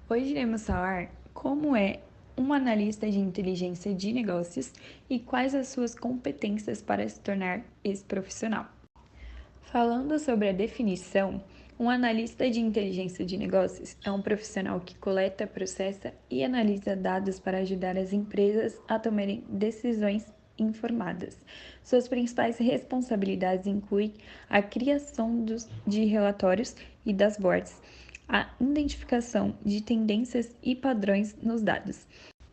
Hoje iremos falar como é um analista de inteligência de negócios e quais as suas competências para se tornar esse profissional. Falando sobre a definição, um analista de inteligência de negócios é um profissional que coleta, processa e analisa dados para ajudar as empresas a tomarem decisões informadas. Suas principais responsabilidades incluem a criação de relatórios e dashboards, a identificação de tendências e padrões nos dados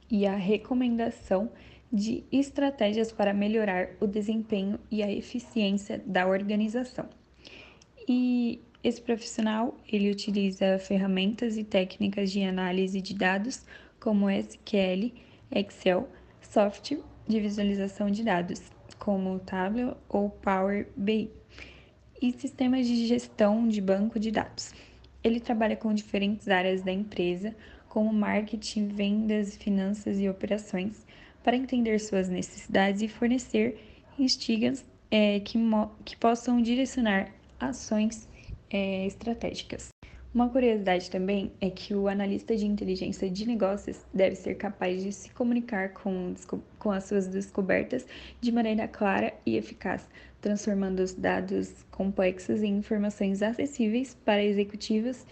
e a recomendação de estratégias para melhorar o desempenho e a eficiência da organização. E esse profissional, ele utiliza ferramentas e técnicas de análise de dados como SQL, Excel, software de visualização de dados, como Tableau ou Power BI, e sistemas de gestão de banco de dados. Ele trabalha com diferentes áreas da empresa, como marketing, vendas, finanças e operações, para entender suas necessidades e fornecer instigas que possam direcionar ações estratégicas. Uma curiosidade também é que o analista de inteligência de negócios deve ser capaz de se comunicar com as suas descobertas de maneira clara e eficaz, transformando os dados complexos em informações acessíveis para executivos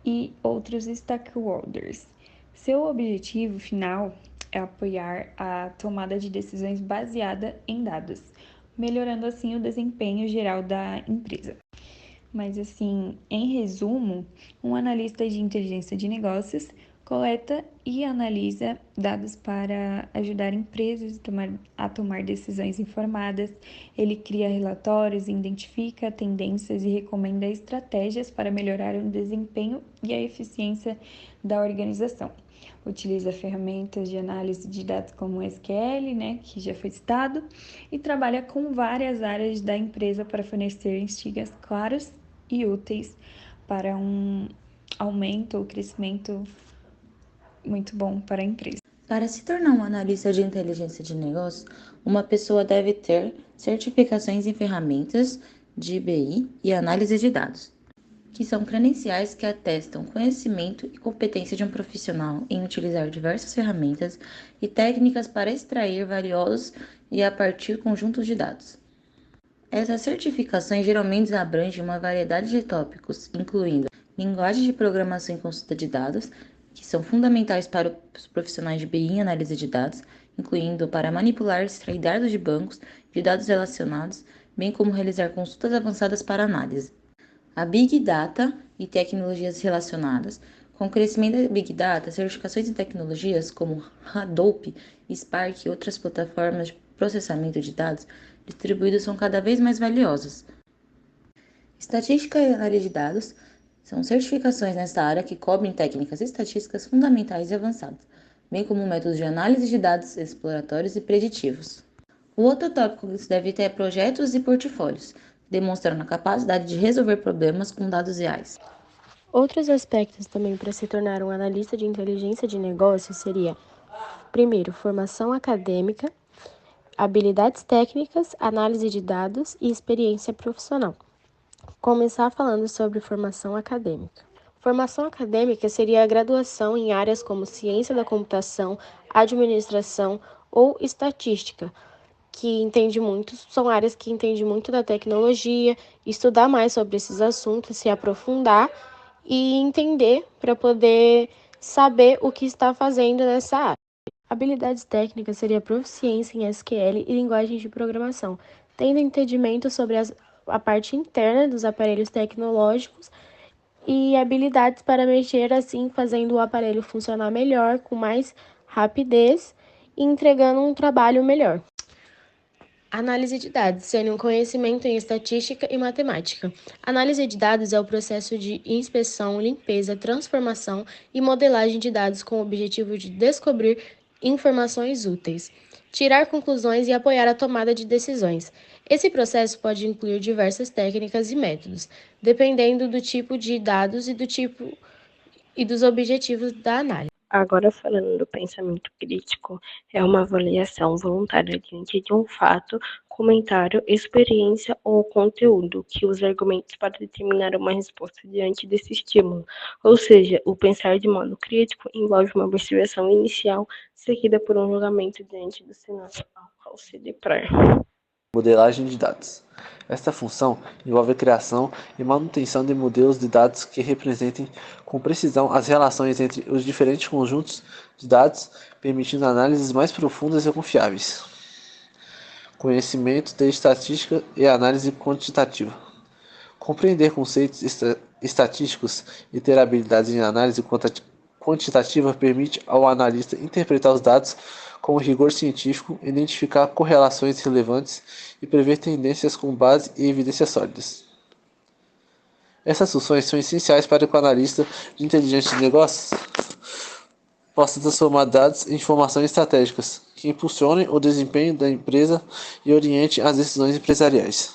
e outros stakeholders. Seu objetivo final é apoiar a tomada de decisões baseada em dados, melhorando assim o desempenho geral da empresa. Mas, assim, em resumo, um analista de inteligência de negócios coleta e analisa dados para ajudar empresas a tomar decisões informadas. Ele cria relatórios, identifica tendências e recomenda estratégias para melhorar o desempenho e a eficiência da organização. Utiliza ferramentas de análise de dados como o SQL, que já foi citado, e trabalha com várias áreas da empresa para fornecer instigas claros e úteis para um aumento ou crescimento muito bom para a empresa. Para se tornar um analista de inteligência de negócios, uma pessoa deve ter certificações em ferramentas de BI e análise de dados, que são credenciais que atestam conhecimento e competência de um profissional em utilizar diversas ferramentas e técnicas para extrair valiosos e a partir conjuntos de dados. Essas certificações geralmente abrangem uma variedade de tópicos, incluindo linguagem de programação e consulta de dados, que são fundamentais para os profissionais de BI e análise de dados, incluindo para manipular e extrair dados de bancos de dados relacionados, bem como realizar consultas avançadas para análise. A Big Data e tecnologias relacionadas. Com o crescimento da Big Data, certificações em tecnologias como Hadoop, Spark e outras plataformas de processamento de dados distribuídos são cada vez mais valiosas. Estatística e análise de dados são certificações nesta área que cobrem técnicas estatísticas fundamentais e avançadas, bem como métodos de análise de dados exploratórios e preditivos. O outro tópico que se deve ter é projetos e portfólios, demonstrando a capacidade de resolver problemas com dados reais. Outros aspectos também para se tornar um analista de inteligência de negócios seria, primeiro, formação acadêmica, habilidades técnicas, análise de dados e experiência profissional. Começar falando sobre formação acadêmica. Formação acadêmica seria a graduação em áreas como ciência da computação, administração ou estatística, são áreas que entendem muito da tecnologia, estudar mais sobre esses assuntos, se aprofundar e entender para poder saber o que está fazendo nessa área. Habilidades técnicas seria proficiência em SQL e linguagens de programação, tendo entendimento sobre a parte interna dos aparelhos tecnológicos e habilidades para mexer assim, fazendo o aparelho funcionar melhor, com mais rapidez e entregando um trabalho melhor. Análise de dados, sendo um conhecimento em estatística e matemática. Análise de dados é o processo de inspeção, limpeza, transformação e modelagem de dados com o objetivo de descobrir informações úteis, tirar conclusões e apoiar a tomada de decisões. Esse processo pode incluir diversas técnicas e métodos, dependendo do tipo de dados e do tipo e dos objetivos da análise. Agora, falando do pensamento crítico, é uma avaliação voluntária diante de um fato comentário, experiência ou conteúdo que usa argumentos para determinar uma resposta diante desse estímulo. Ou seja, o pensar de modo crítico envolve uma observação inicial seguida por um julgamento diante do cenário ao qual se depara. Modelagem de dados. Esta função envolve a criação e manutenção de modelos de dados que representem com precisão as relações entre os diferentes conjuntos de dados, permitindo análises mais profundas e confiáveis. Conhecimento de estatística e análise quantitativa. Compreender conceitos estatísticos e ter habilidades em análise quantitativa permite ao analista interpretar os dados com rigor científico, identificar correlações relevantes e prever tendências com base em evidências sólidas. Essas funções são essenciais para que o analista de inteligência de negócios possa transformar dados em informações estratégicas que impulsionem o desempenho da empresa e orientem as decisões empresariais.